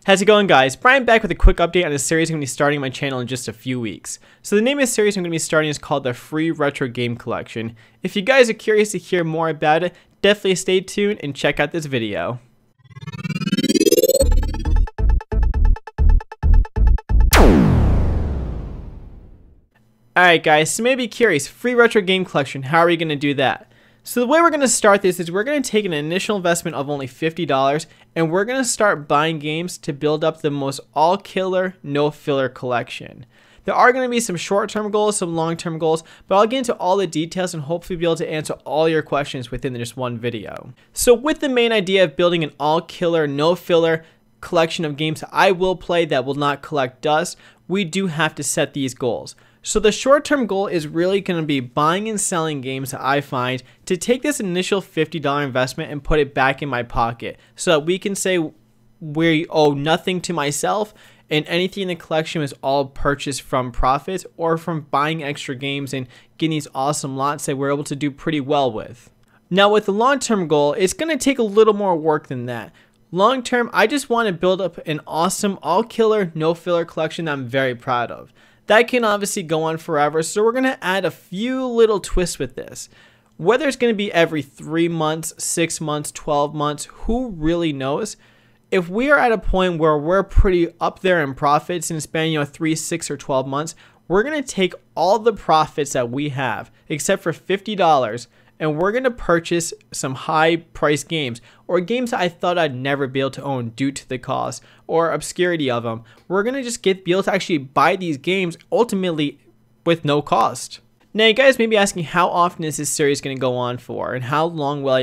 How's it going, guys? Brian back with a quick update on a series I'm going to be starting on my channel in just a few weeks. So the name of the series I'm going to be starting is called the Free Retro Game Collection. If you guys are curious to hear more about it, definitely stay tuned and check out this video. Alright guys, so maybe curious, Free Retro Game Collection, how are we going to do that? So the way we're going to start this is we're going to take an initial investment of only $50 and we're going to start buying games to build up the most all-killer, no-filler collection. There are going to be some short-term goals, some long-term goals, but I'll get into all the details and hopefully be able to answer all your questions within just one video. So with the main idea of building an all-killer, no-filler collection of games I will play that will not collect dust, we do have to set these goals. So the short-term goal is really going to be buying and selling games that I find to take this initial $50 investment and put it back in my pocket so that we can say we owe nothing to myself and anything in the collection is all purchased from profits or from buying extra games and getting these awesome lots that we're able to do pretty well with. Now with the long-term goal, it's going to take a little more work than that. Long term, I just want to build up an awesome all-killer, no-filler collection that I'm very proud of. That can obviously go on forever, so we're going to add a few little twists with this. Whether it's going to be every 3 months, 6 months, 12 months, who really knows? If we are at a point where we're pretty up there in profits and spanning 3, 6, or 12 months, we're going to take all the profits that we have, except for $50, and we're going to purchase some high-priced games or games that I thought I'd never be able to own due to the cost or obscurity of them. We're going to just be able to actually buy these games ultimately with no cost. Now, you guys may be asking how often is this series going to go on for and how long will I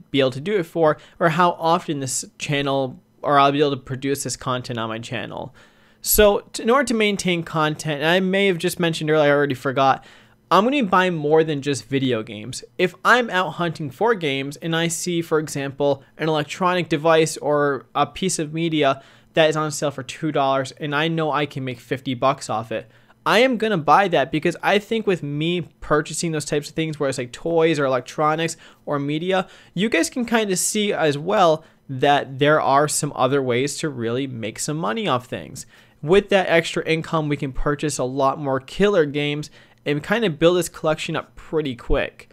be able to do it for, or how often this channel or I'll be able to produce this content on my channel. So in order to maintain content, and I may have just mentioned earlier, I already forgot, I'm going to be buying more than just video games. If I'm out hunting for games and I see, for example, an electronic device or a piece of media that is on sale for $2 and I know I can make 50 bucks off it, I am going to buy that because I think with me purchasing those types of things, where it's like toys or electronics or media, you guys can kind of see as well that there are some other ways to really make some money off things. With that extra income, we can purchase a lot more killer games and kind of build this collection up pretty quick.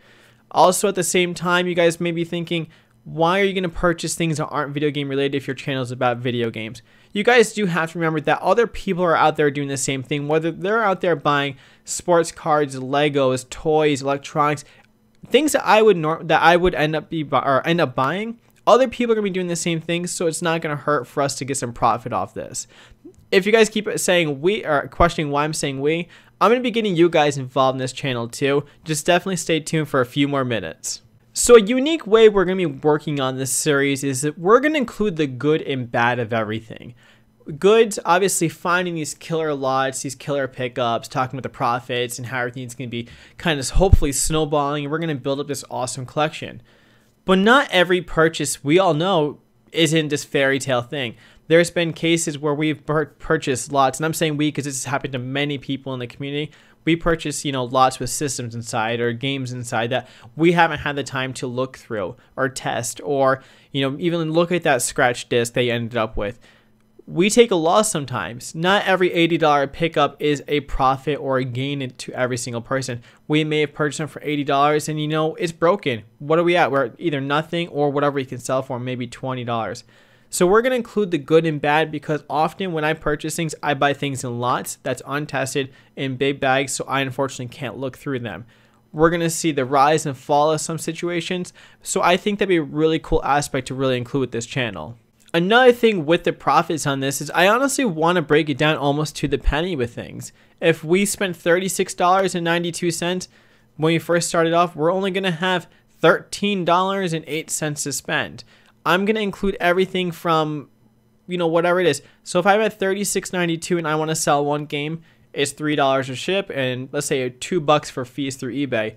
Also at the same time, you guys may be thinking, why are you going to purchase things that aren't video game related if your channel is about video games? You guys do have to remember that other people are out there doing the same thing, whether they're out there buying sports cards, Legos, toys, electronics, things that I would end up buying. Other people are going to be doing the same thing, so it's not going to hurt for us to get some profit off this. If you guys keep saying we, or questioning why I'm saying we, I'm going to be getting you guys involved in this channel too. Just definitely stay tuned for a few more minutes. So a unique way we're going to be working on this series is that we're going to include the good and bad of everything. Goods, obviously finding these killer lots, these killer pickups, talking about the profits and how everything's going to be kind of hopefully snowballing, and we're going to build up this awesome collection. But not every purchase, we all know, isn't this fairy tale thing. There's been cases where we've purchased lots, and I'm saying we because this has happened to many people in the community. We purchase, lots with systems inside or games inside that we haven't had the time to look through or test or, even look at that scratch disc they ended up with. We take a loss sometimes. Not every $80 pickup is a profit or a gain to every single person. We may have purchased them for $80 and it's broken. What are we at? We're at either nothing or whatever we can sell for, maybe $20. So we're going to include the good and bad because often when I purchase things, I buy things in lots that's untested in big bags, so I unfortunately can't look through them. We're going to see the rise and fall of some situations, so I think that'd be a really cool aspect to really include with this channel. Another thing with the profits on this is I honestly want to break it down almost to the penny with things. If we spent $36.92 when we first started off, we're only going to have $13.08 to spend. I'm going to include everything from, whatever it is. So if I'm at $36.92 and I want to sell one game, it's $3 to ship and let's say $2 for fees through eBay.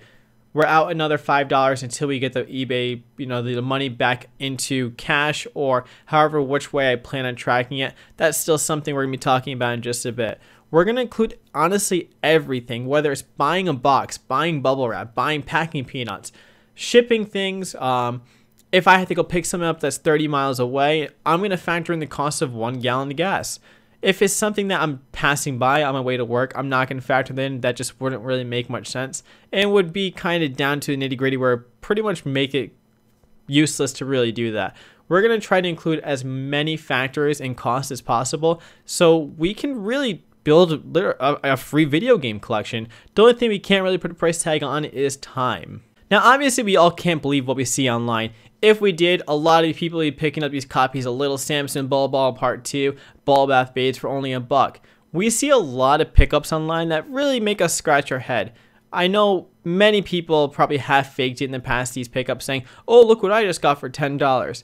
We're out another $5 until we get the eBay, the money back into cash or however which way I plan on tracking it. That's still something we're going to be talking about in just a bit. We're going to include honestly everything, whether it's buying a box, buying bubble wrap, buying packing peanuts, shipping things, If I have to go pick something up that's 30 miles away, I'm going to factor in the cost of 1 gallon of gas. If it's something that I'm passing by on my way to work, I'm not going to factor that in. That just wouldn't really make much sense and would be kind of down to the nitty gritty where pretty much make it useless to really do that. We're going to try to include as many factors and costs as possible so we can really build a free video game collection. The only thing we can't really put a price tag on is time. Now, obviously, we all can't believe what we see online. If we did, a lot of people would be picking up these copies of Little Samson Ball Ball Part 2, Ball Bath Babes for only $1. We see a lot of pickups online that really make us scratch our head. I know many people probably have faked it in the past, these pickups, saying, oh, look what I just got for $10.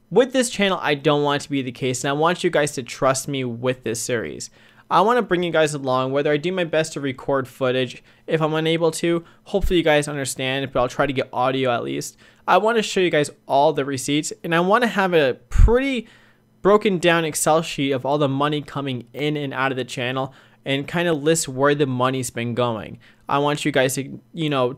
With this channel, I don't want it to be the case, and I want you guys to trust me with this series. I want to bring you guys along, whether I do my best to record footage. If I'm unable to, hopefully you guys understand, but I'll try to get audio at least. I want to show you guys all the receipts, and I want to have a pretty broken down Excel sheet of all the money coming in and out of the channel and kind of list where the money's been going. I want you guys to,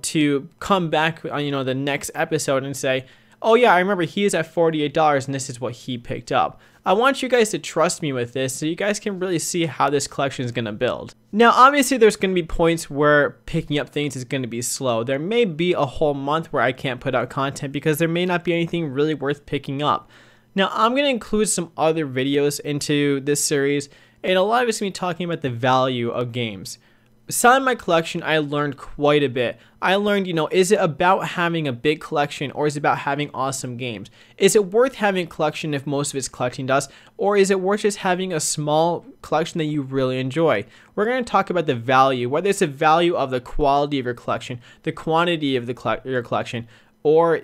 to come back on, the next episode and say, oh yeah, I remember he is at $48 and this is what he picked up. I want you guys to trust me with this so you guys can really see how this collection is going to build. Now, obviously, there's going to be points where picking up things is going to be slow. There may be a whole month where I can't put out content because there may not be anything really worth picking up. Now, I'm going to include some other videos into this series, and a lot of it's going to be talking about the value of games. Selling my collection, I learned quite a bit. I learned, is it about having a big collection or is it about having awesome games? Is it worth having a collection if most of it's collecting dust, or is it worth just having a small collection that you really enjoy? We're going to talk about the value, whether it's the value of the quality of your collection, the quantity of your collection, or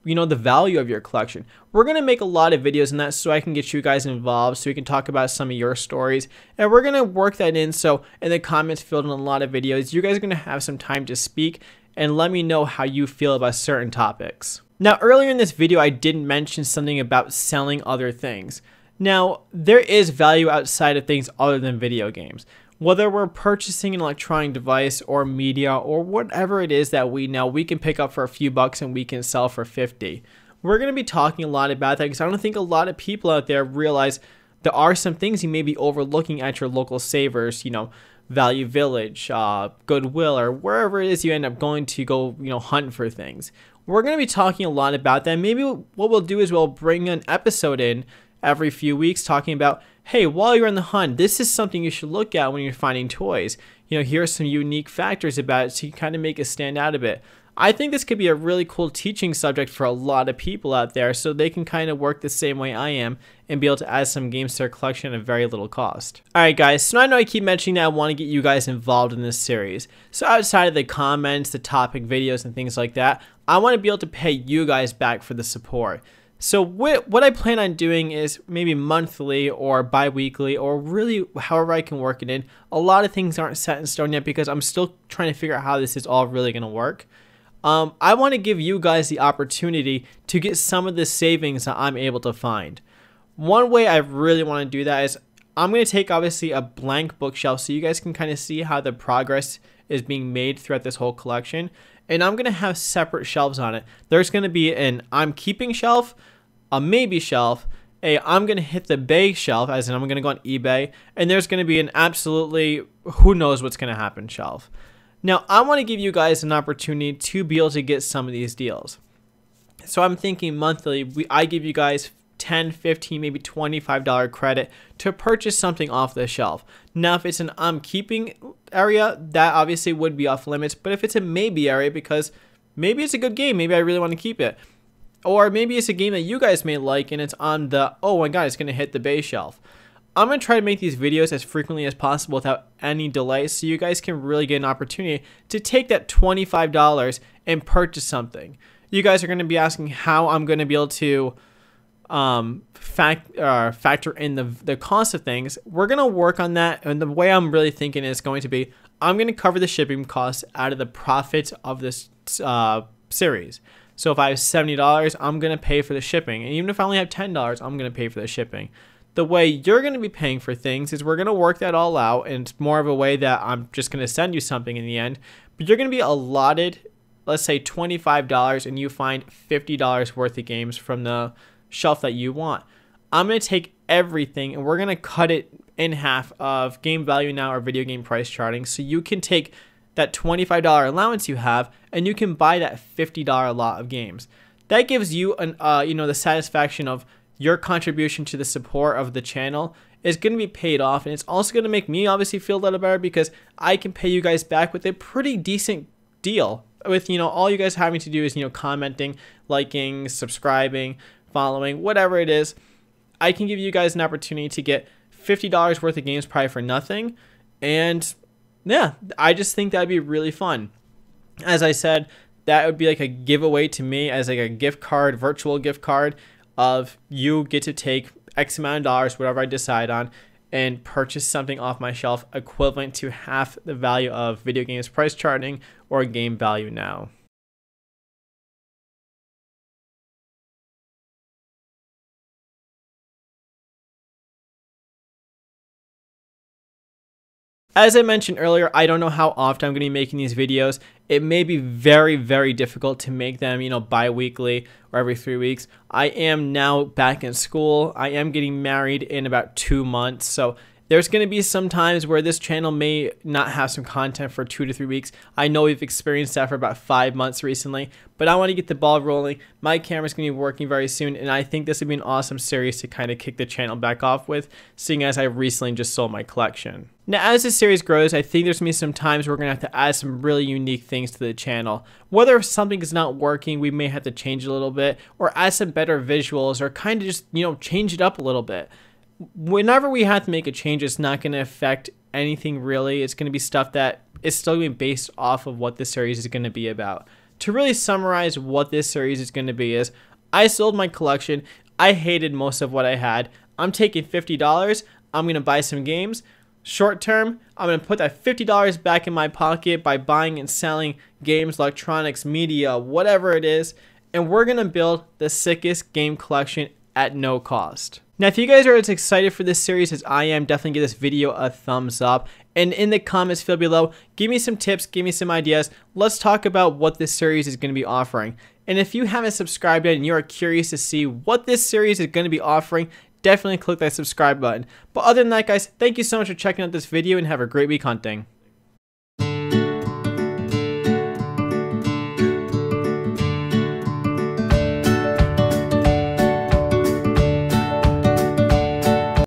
the value of your collection. We're going to make a lot of videos on that so I can get you guys involved, so we can talk about some of your stories, and we're going to work that in so in the comments filled in a lot of videos, you guys are going to have some time to speak and let me know how you feel about certain topics. Now, earlier in this video, I did mention something about selling other things. Now, there is value outside of things other than video games. Whether we're purchasing an electronic device or media or whatever it is that we know we can pick up for a few bucks and we can sell for 50. We're going to be talking a lot about that because I don't think a lot of people out there realize there are some things you may be overlooking at your local savers, Value Village, Goodwill, or wherever it is you end up going to go, hunt for things. We're going to be talking a lot about that. Maybe what we'll do is we'll bring an episode in every few weeks talking about, hey, while you're on the hunt, this is something you should look at when you're finding toys. Here are some unique factors about it so you kind of make it stand out a bit. I think this could be a really cool teaching subject for a lot of people out there so they can kind of work the same way I am and be able to add some games to their collection at very little cost. Alright guys, so I know I keep mentioning that I want to get you guys involved in this series. So outside of the comments, the topic videos, and things like that, I want to be able to pay you guys back for the support. So what I plan on doing is maybe monthly or bi-weekly or really however I can work it in. A lot of things aren't set in stone yet because I'm still trying to figure out how this is all really going to work. I want to give you guys the opportunity to get some of the savings that I'm able to find. One way I really want to do that is I'm going to take obviously a blank bookshelf so you guys can kind of see how the progress is being made throughout this whole collection. And I'm going to have separate shelves on it. There's going to be an I'm keeping shelf, a maybe shelf, I'm going to hit the bay shelf, as in I'm going to go on eBay, and there's going to be an absolutely who knows what's going to happen shelf. Now, I want to give you guys an opportunity to be able to get some of these deals. So I'm thinking monthly, I give you guys $10, $15, maybe $25 credit to purchase something off the shelf. Now, if it's an I'm keeping area, that obviously would be off limits, but if it's a maybe area, because maybe it's a good game, maybe I really want to keep it. Or maybe it's a game that you guys may like and it's on the, oh my god, it's going to hit the base shelf. I'm going to try to make these videos as frequently as possible without any delay so you guys can really get an opportunity to take that $25 and purchase something. You guys are going to be asking how I'm going to be able to factor in the cost of things. We're going to work on that, and the way I'm really thinking is going to be I'm going to cover the shipping costs out of the profits of this series. So if I have $70, I'm going to pay for the shipping. And even if I only have $10, I'm going to pay for the shipping. The way you're going to be paying for things is we're going to work that all out. And it's more of a way that I'm just going to send you something in the end. But you're going to be allotted let's say $25 and you find $50 worth of games from the shelf that you want. I'm going to take everything and we're going to cut it in half of Game Value Now or Video Game Price Charting, so you can take that $25 allowance you have and you can buy that $50 lot of games. That gives you an the satisfaction of your contribution to the support of the channel is going to be paid off, and it's also going to make me obviously feel a little better because I can pay you guys back with a pretty decent deal, with all you guys having to do is commenting, liking, subscribing, following, whatever it is. I can give you guys an opportunity to get $50 worth of games probably for nothing, and yeah, I just think that'd be really fun. As I said, that would be like a giveaway to me as like a gift card, virtual gift card of you get to take X amount of dollars, whatever I decide on, and purchase something off my shelf equivalent to half the value of Video Games Price Charting or Game Value Now. As I mentioned earlier, I don't know how often I'm going to be making these videos. It may be very, very difficult to make them, bi-weekly or every 3 weeks. I am now back in school. I am getting married in about 2 months. So there's going to be some times where this channel may not have some content for 2 to 3 weeks. I know we've experienced that for about 5 months recently, but I want to get the ball rolling. My camera's going to be working very soon, and I think this would be an awesome series to kind of kick the channel back off with, seeing as I recently just sold my collection. Now, as this series grows, I think there's going to be some times we're going to have to add some really unique things to the channel. Whether something is not working, we may have to change it a little bit, or add some better visuals, or kind of just, change it up a little bit. Whenever we have to make a change, it's not going to affect anything really. It's going to be stuff that is still going to be based off of what this series is going to be about. To really summarize what this series is going to be is, I sold my collection. I hated most of what I had. I'm taking $50. I'm going to buy some games. Short term, I'm going to put that $50 back in my pocket by buying and selling games, electronics, media, whatever it is. And we're going to build the sickest game collection at no cost. Now, if you guys are as excited for this series as I am, definitely give this video a thumbs up. And in the comments field below, give me some tips, give me some ideas. Let's talk about what this series is going to be offering. And if you haven't subscribed yet and you are curious to see what this series is going to be offering, definitely click that subscribe button. But other than that, guys, thank you so much for checking out this video and have a great week hunting.